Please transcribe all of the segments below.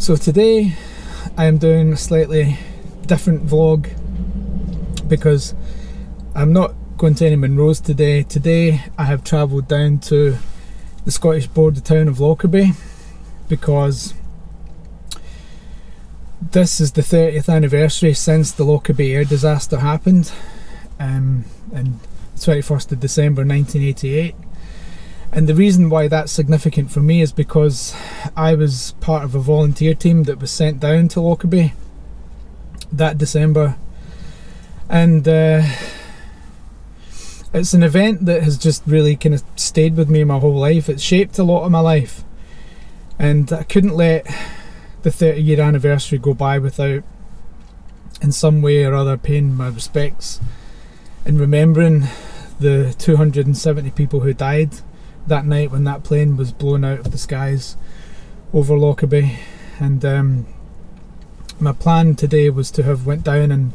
So today I am doing a slightly different vlog because I'm not going to any Munros today. Today I have travelled down to the Scottish border town of Lockerbie because this is the 30th anniversary since the Lockerbie air disaster happened on the 21st of December 1988. And the reason why that's significant for me is because I was part of a volunteer team that was sent down to Lockerbie that December, and it's an event that has just really kind of stayed with me my whole life. It's shaped a lot of my life, and I couldn't let the 30-year anniversary go by without in some way or other paying my respects and remembering the 270 people who died that night when that plane was blown out of the skies over Lockerbie. And my plan today was to have went down and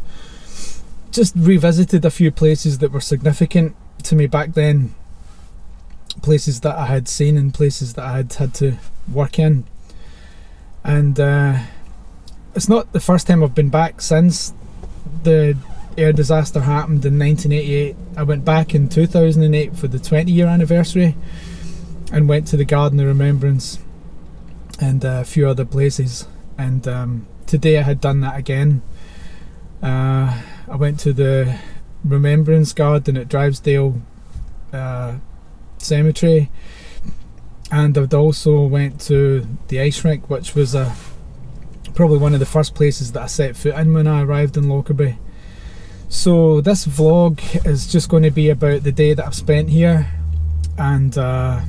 just revisited a few places that were significant to me back then, places that I had seen and places that I had had to work in. And it's not the first time I've been back since the air disaster happened in 1988. I went back in 2008 for the 20-year anniversary and went to the Garden of Remembrance and a few other places, and today I had done that again. I went to the Remembrance Garden at Drivesdale Cemetery, and I'd also went to the ice rink, which was probably one of the first places that I set foot in when I arrived in Lockerbie. So this vlog is just going to be about the day that I've spent here, and I've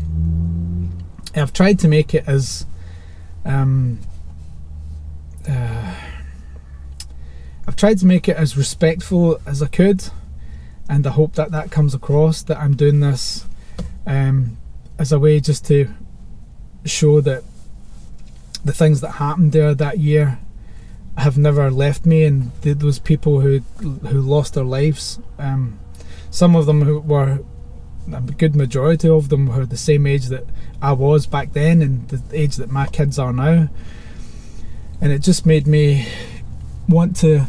tried to make it as respectful as I could, and I hope that that comes across, that I'm doing this as a way just to show that the things that happened there that year have never left me, and those people who lost their lives, some of them who were, a good majority of them were the same age that I was back then and the age that my kids are now, and it just made me want to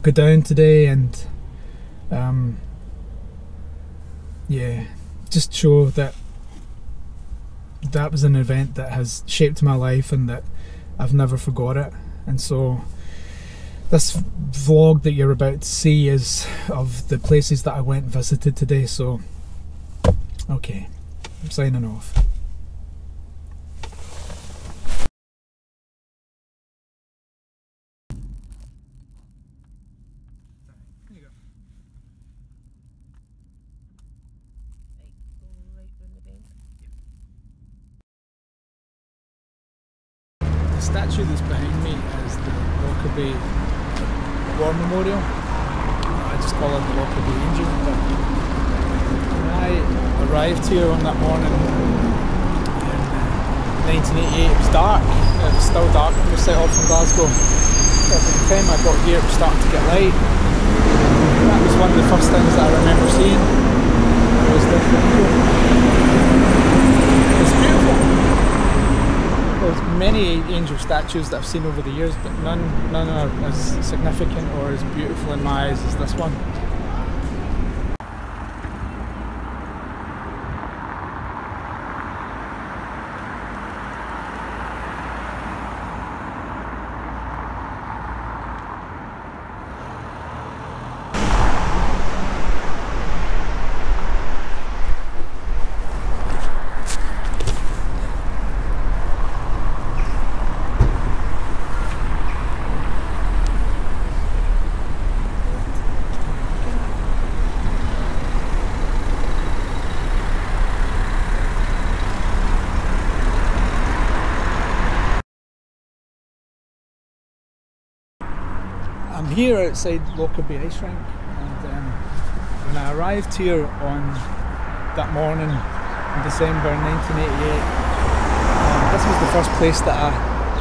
go down today and yeah, just show that that was an event that has shaped my life and that I've never forgot it. And so this vlog that you're about to see is of the places that I went and visited today. So okay, I'm signing off. The statue that's behind me is the Lockerbie War Memorial. I just call it the Lockerbie Angel. But when I arrived here on that morning in 1988, it was dark. It was still dark when we set off from Glasgow. But by the time I got here, it was starting to get light. That was one of the first things that I remember seeing. Was this angel. It's beautiful. There's many angel statues that I've seen over the years, but none are as significant or as beautiful in my eyes as this one. I'm here outside Lockerbie Ice Rink, and when I arrived here on that morning in December 1988, this was the first place that I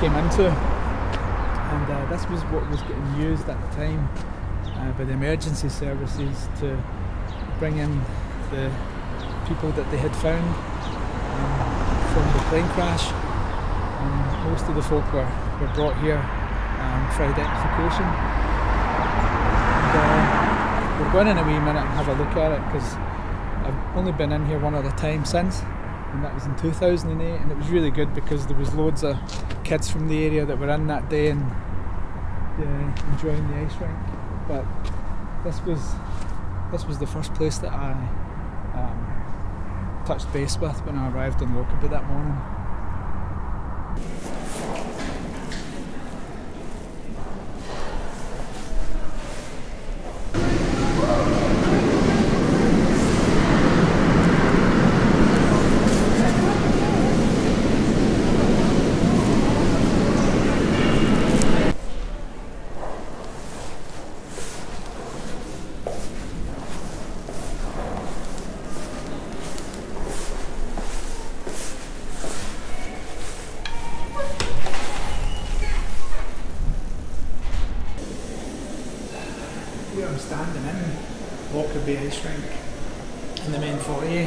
came into, and this was what was getting used at the time by the emergency services to bring in the people that they had found from the plane crash. Most of the folk were brought here for identification. And, we're going in a wee minute and have a look at it, because I've only been in here one other time since, and that was in 2008, and it was really good because there was loads of kids from the area that were in that day and enjoying the ice rink. But this was the first place that I touched base with when I arrived in Lockerbie that morning. Here I'm standing in Lockerbie Ice Rink in the main foyer,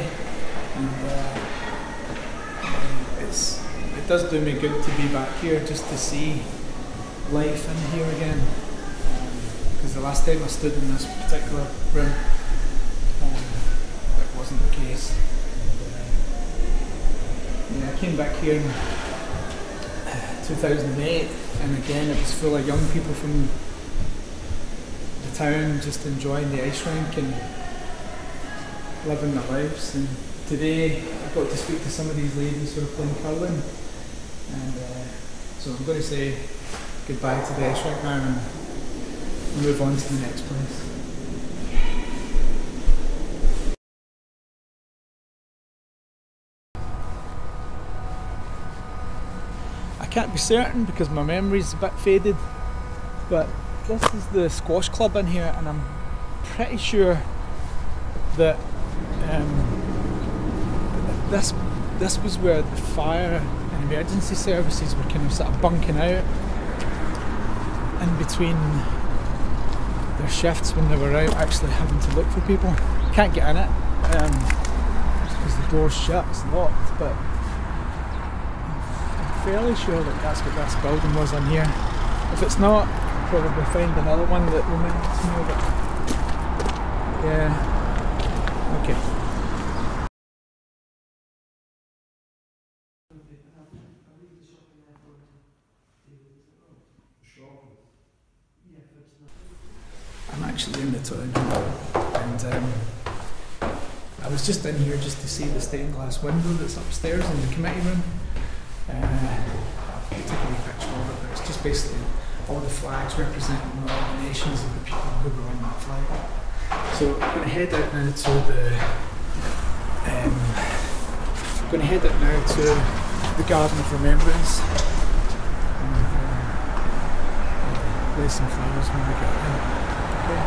and it does do me good to be back here just to see life in here again, because the last time I stood in this particular room that wasn't the case. I came back here in 2008, and again it was full of young people from the town just enjoying the ice rink and living their lives. And today I got to speak to some of these ladies who are playing curling, and so I'm going to say goodbye to the ice rink now and move on to the next place. I can't be certain because my memory's a bit faded, but this is the squash club in here, and I'm pretty sure that this was where the fire and emergency services were kind of sort of bunking out in between their shifts when they were out actually having to look for people. Can't get in it because the door's shut, it's locked, but I'm fairly sure that that's what this building was in here. If it's not, I'll probably find another one that reminds me of it. Yeah, okay. I'm actually in the town hall, and I was just in here just to see the stained glass window that's upstairs in the committee room. I took a wee picture of it, but it's just basically all the flags representing all the nations of the people who were on that flag. So I'm going to head out now to the Garden of Remembrance and lay some flowers when we get there. Okay.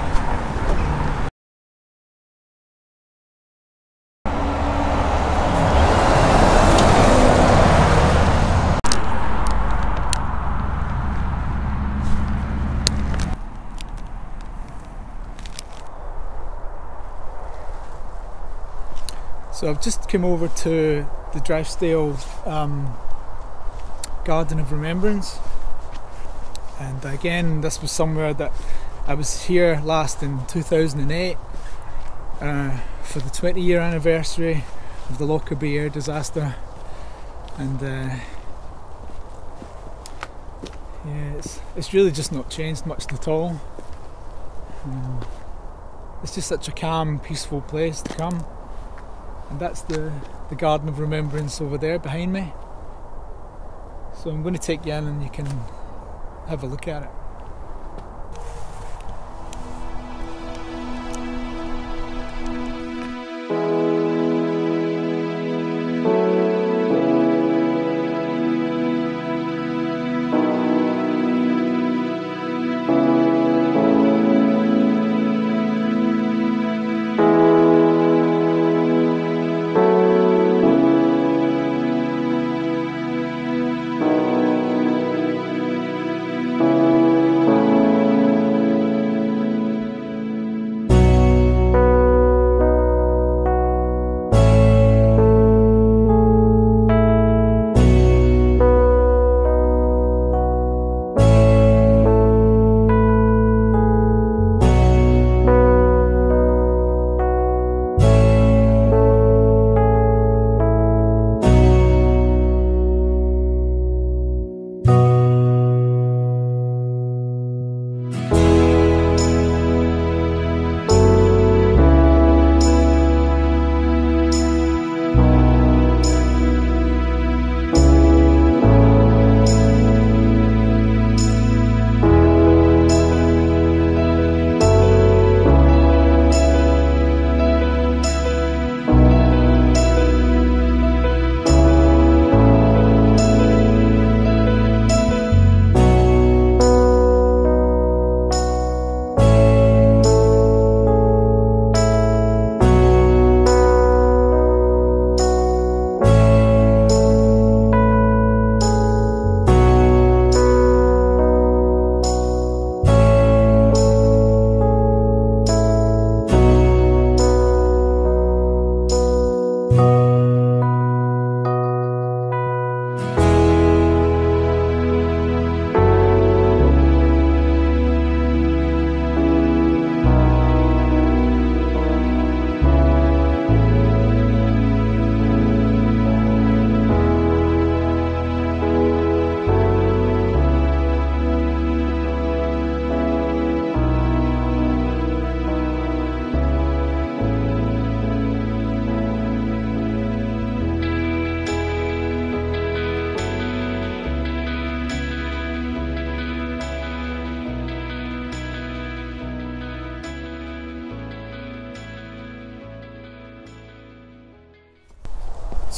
So I've just come over to the Driftsdale Garden of Remembrance, and again this was somewhere that I was here last in 2008 for the 20-year anniversary of the Lockerbie air disaster, and yeah, it's really just not changed much at all. It's just such a calm, peaceful place to come. And that's the Garden of Remembrance over there behind me. So I'm going to take you in and you can have a look at it.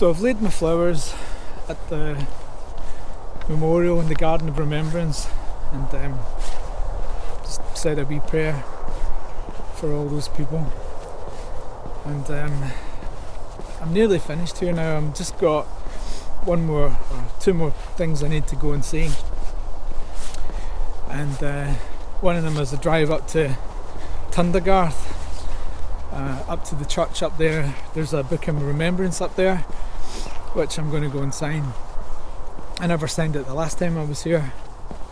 So I've laid my flowers at the memorial in the Garden of Remembrance, and just said a wee prayer for all those people. And I'm nearly finished here now. I've just got two more things I need to go and see. And one of them is a drive up to Tundergarth, up to the church up there. There's a book of remembrance up there, which I'm going to go and sign. I never signed it the last time I was here,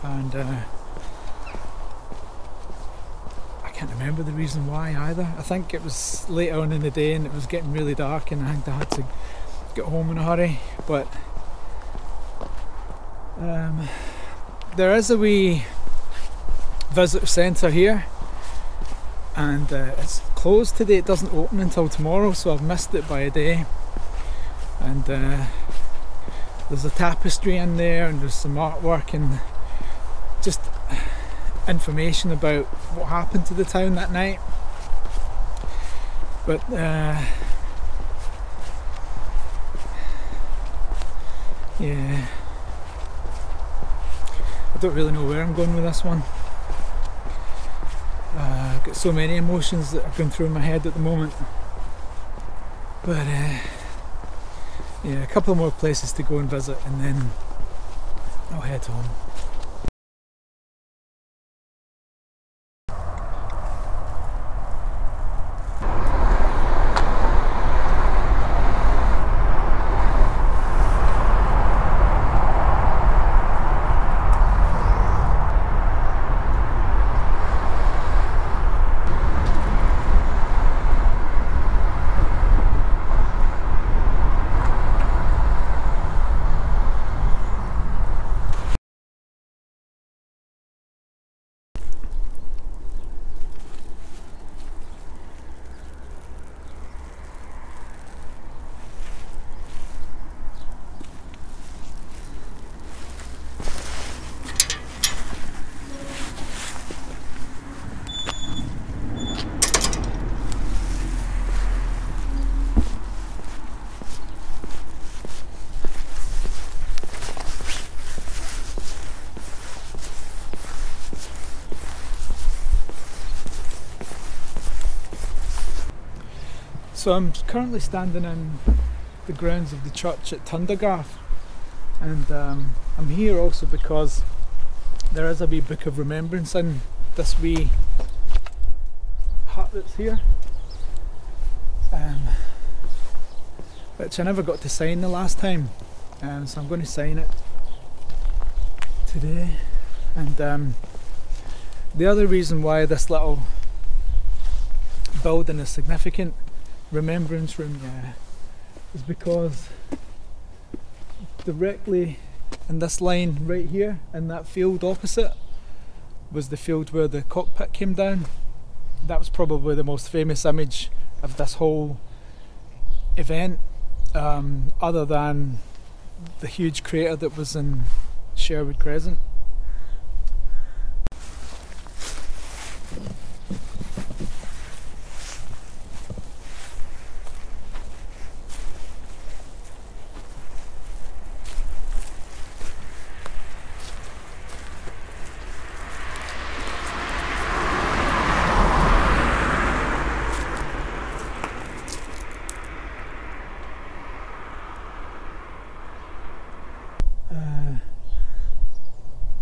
and I can't remember the reason why either. I think it was late on in the day and it was getting really dark, and I think I had to get home in a hurry. But there is a wee visitor centre here, and it's closed today. It doesn't open until tomorrow, so I've missed it by a day. And there's a tapestry in there, and there's some artwork and just information about what happened to the town that night. But yeah, I don't really know where I'm going with this one. I've got so many emotions that are going through my head at the moment. But yeah, a couple more places to go and visit, and then I'll head home. So I'm currently standing in the grounds of the church at Tundergarth, and I'm here also because there is a wee book of remembrance in this wee hut that's here, which I never got to sign the last time, so I'm going to sign it today. And the other reason why this little building is significant, remembrance room, is because directly in this line right here, in that field opposite, was the field where the cockpit came down. That was probably the most famous image of this whole event, other than the huge crater that was in Sherwood Crescent.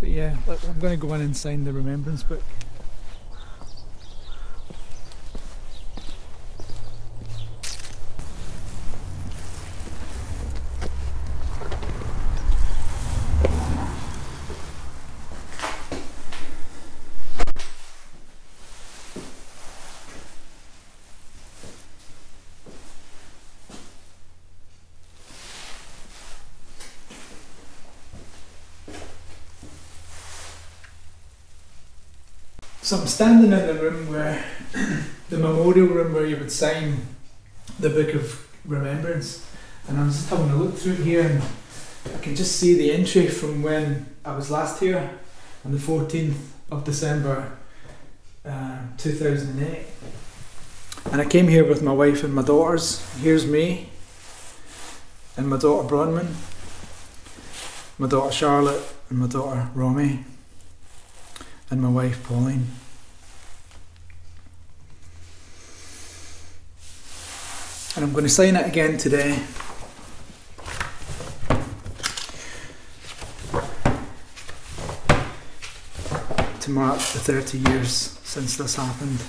But yeah, I'm going to go in and sign the remembrance book. So I'm standing in the room where, the memorial room where you would sign the Book of Remembrance, and I'm just having a look through here, and I can just see the entry from when I was last here on the 14th of December 2008. And I came here with my wife and my daughters. Here's me. and my daughter Bronwyn, my daughter Charlotte, and my daughter Romy, and my wife Pauline. And I'm going to sign it again today. To mark the 30 years since this happened.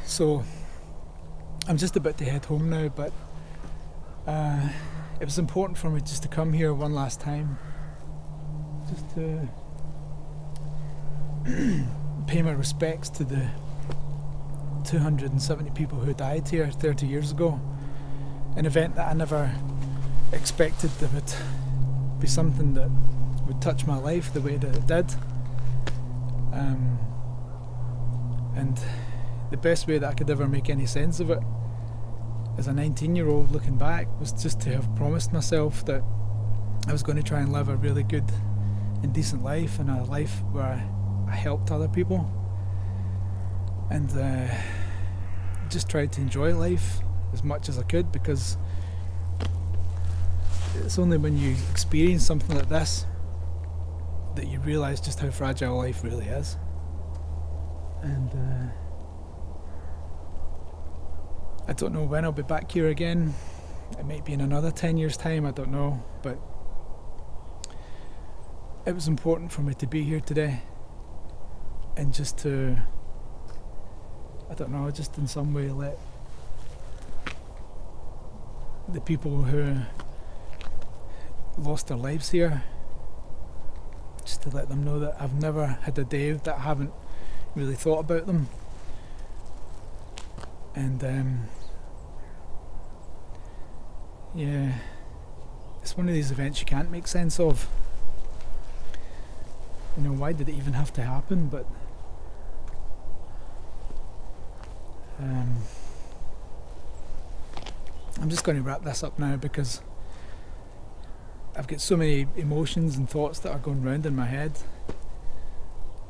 So I'm just about to head home now, but it was important for me just to come here one last time, just to pay my respects to the 270 people who died here 30 years ago. An event that I never expected that would be something that would touch my life the way that it did. And the best way that I could ever make any sense of it as a 19-year-old looking back was just to have promised myself that I was going to try and live a really good and decent life, and a life where I helped other people, and just tried to enjoy life as much as I could, because it's only when you experience something like this that you realise just how fragile life really is. And I don't know when I'll be back here again. It might be in another 10 years' time, I don't know, but it was important for me to be here today, and just to, I don't know, just in some way let the people who lost their lives here, just to let them know that I've never had a day that I haven't really thought about them. And yeah, it's one of these events you can't make sense of. You know, why did it even have to happen? But I'm just going to wrap this up now, because I've got so many emotions and thoughts that are going round in my head,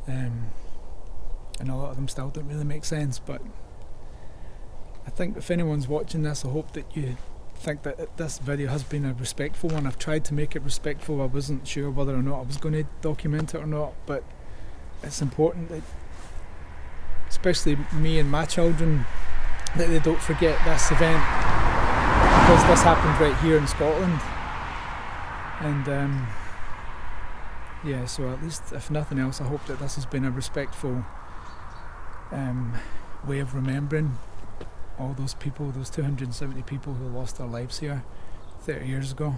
and a lot of them still don't really make sense. But I think if anyone's watching this, I hope that you think that this video has been a respectful one. I've tried to make it respectful. I wasn't sure whether or not I was going to document it or not, but it's important that, especially me and my children, that they don't forget this event, because this happened right here in Scotland. And yeah, so at least if nothing else, I hope that this has been a respectful way of remembering all those people, those 270 people who lost their lives here 30 years ago.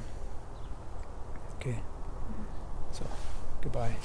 Okay, so goodbye.